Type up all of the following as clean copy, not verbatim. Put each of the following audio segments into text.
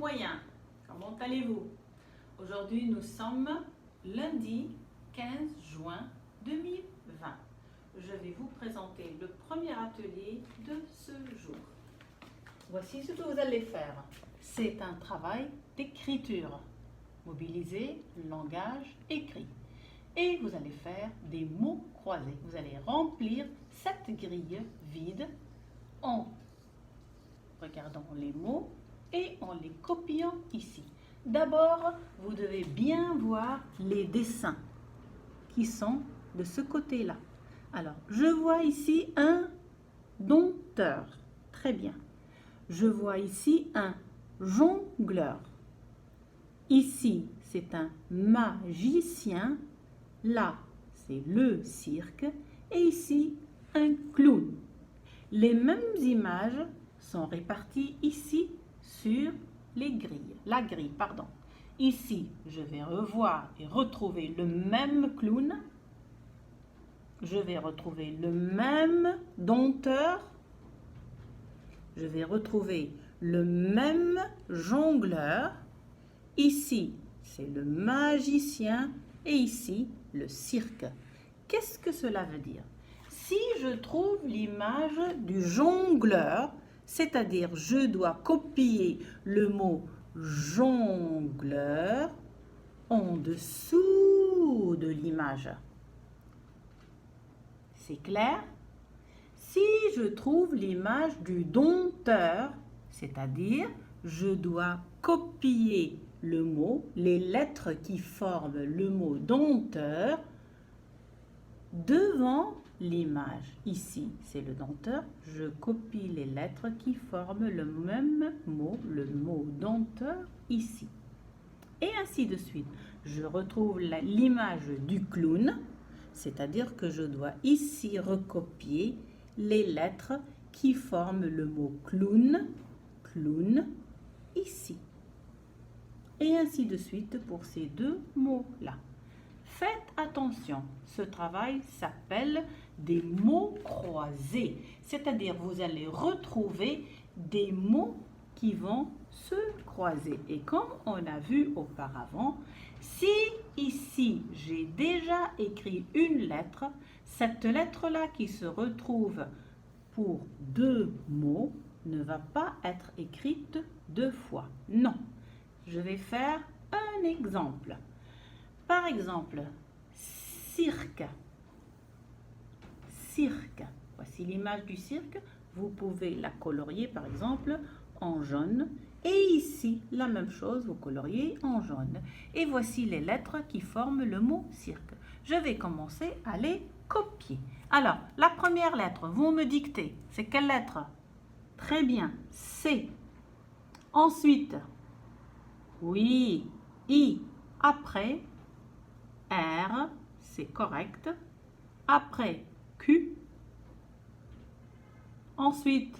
moyens, comment allez-vous? Aujourd'hui, nous sommes lundi 15 juin 2020. Je vais vous présenter le premier atelier de ce jour. Voici ce que vous allez faire. C'est un travail d'écriture. Mobiliser le langage écrit. Et vous allez faire des mots croisés. Vous allez remplir cette grille vide en regardant les mots et en les copiant ici. D'abord, vous devez bien voir les dessins qui sont de ce côté-là. Alors, je vois ici un dompteur. Très bien. Je vois ici un jongleur. Ici, c'est un magicien. Là, c'est le cirque. Et ici, un clown. Les mêmes images sont réparties ici sur les grilles. La grille, pardon. Ici, je vais revoir et retrouver le même clown. Je vais retrouver le même dompteur. Je vais retrouver le même jongleur. Ici, c'est le magicien et ici, le cirque. Qu'est-ce que cela veut dire? Si je trouve l'image du jongleur, c'est-à-dire je dois copier le mot jongleur en dessous de l'image. C'est clair? Si je trouve l'image du dompteur, c'est-à-dire je dois copier le mot, les lettres qui forment le mot dompteur devant l'image. Ici, c'est le dompteur. Je copie les lettres qui forment le même mot, le mot dompteur ici. Et ainsi de suite. Je retrouve l'image du clown, c'est-à-dire que je dois ici recopier les lettres qui forment le mot clown, clown, ici. Et ainsi de suite pour ces deux mots-là. Faites attention, ce travail s'appelle des mots croisés, c'est-à-dire vous allez retrouver des mots qui vont se croiser. Et comme on a vu auparavant, si ici j'ai déjà écrit une lettre, cette lettre-là qui se retrouve pour deux mots ne va pas être écrite deux fois. Non, je vais faire un exemple. Par exemple, cirque. Cirque. Voici l'image du cirque. Vous pouvez la colorier par exemple en jaune. Et ici, la même chose, vous coloriez en jaune. Et voici les lettres qui forment le mot cirque. Je vais commencer à les copier. Alors, la première lettre, vous me dictez. C'est quelle lettre? Très bien, C. Ensuite, oui, I. Après, R, c'est correct. Après, Q. Ensuite,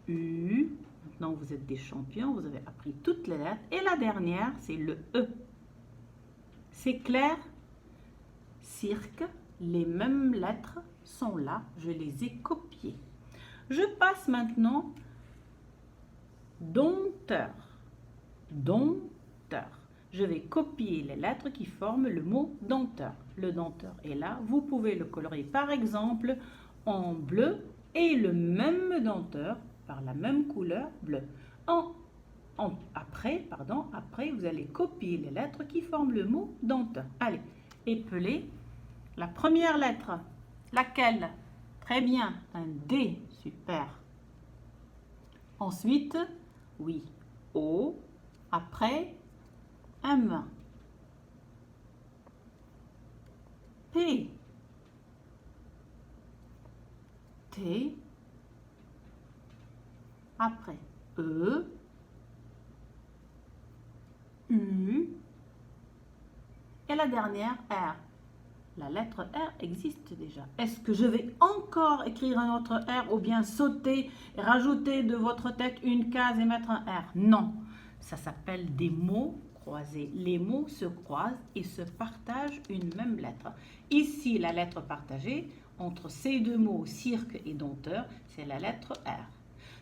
U. Maintenant, vous êtes des champions, vous avez appris toutes les lettres. Et la dernière, c'est le E. C'est clair? Cirque, les mêmes lettres sont là. Je les ai copiées. Je passe maintenant dompteur. Dompteur. Je vais copier les lettres qui forment le mot dompteur. Le dompteur est là. Vous pouvez le colorier par exemple en bleu et le même dompteur par la même couleur bleue. Après, vous allez copier les lettres qui forment le mot dompteur. Allez, épelez la première lettre. Laquelle? Très bien, un D, super. Ensuite, oui, O. Après, M. P. T. Après, E. U. Et la dernière, R. La lettre R existe déjà. Est-ce que je vais encore écrire un autre R ou bien sauter et rajouter de votre tête une case et mettre un R? Non, ça s'appelle des mots croisés. Les mots se croisent et se partagent une même lettre. Ici, la lettre partagée entre ces deux mots, cirque et dompteur, c'est la lettre R.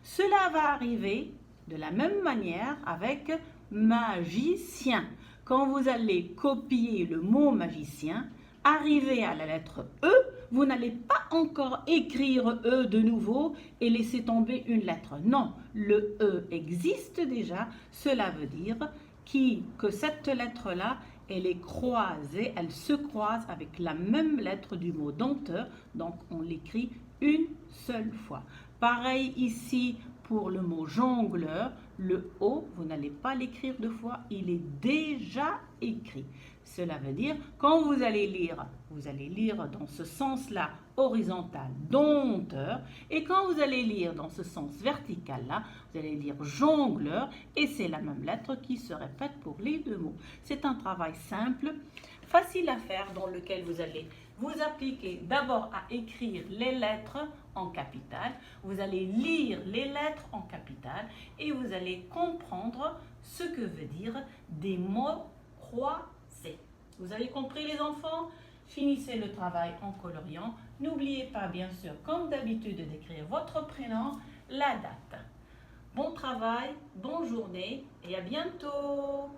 Cela va arriver De la même manière avec magicien. Quand vous allez copier le mot magicien, arrivé à la lettre E, vous n'allez pas encore écrire E de nouveau et laisser tomber une lettre. Non, le E existe déjà. Cela veut dire que cette lettre-là, elle est croisée, elle se croise avec la même lettre du mot dompteur. Donc, on l'écrit une seule fois. Pareil ici pour le mot jongleur, le O, vous n'allez pas l'écrire deux fois, il est déjà écrit. Cela veut dire, quand vous allez lire dans ce sens-là, horizontal, dompteur, et quand vous allez lire dans ce sens vertical-là, vous allez lire jongleur, et c'est la même lettre qui se répète pour les deux mots. C'est un travail simple, facile à faire, dans lequel vous allez vous appliquer d'abord à écrire les lettres en capitale, vous allez lire les lettres en capitale et vous allez comprendre ce que veut dire des mots croisés. Vous avez compris les enfants? Finissez le travail en coloriant. N'oubliez pas bien sûr, comme d'habitude, d'écrire votre prénom, la date. Bon travail, bonne journée et à bientôt!